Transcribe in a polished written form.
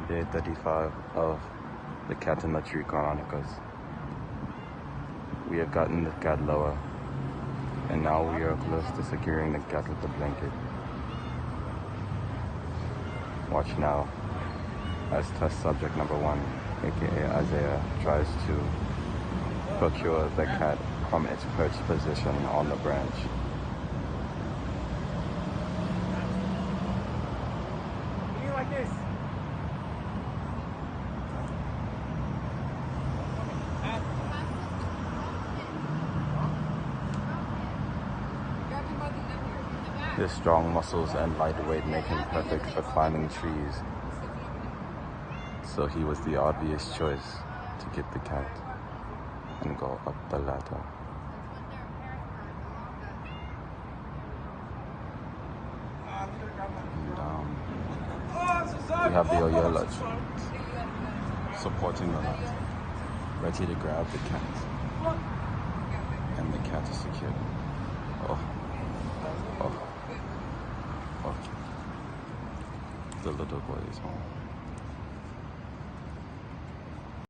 Day 35 of the Cat in the Tree Chronicles. We have gotten the cat lower, and now we are close to securing the cat with the blanket. Watch now as test subject number 1, aka Isaiah, tries to procure the cat from its perched position on the branch. Like this. His strong muscles and light weight make him perfect for climbing trees, so he was the obvious choice to get the cat and go up the ladder. We have the Oyola supporting the ladder, ready to grab the cat, and the cat is secured. Oh, the little boy is home.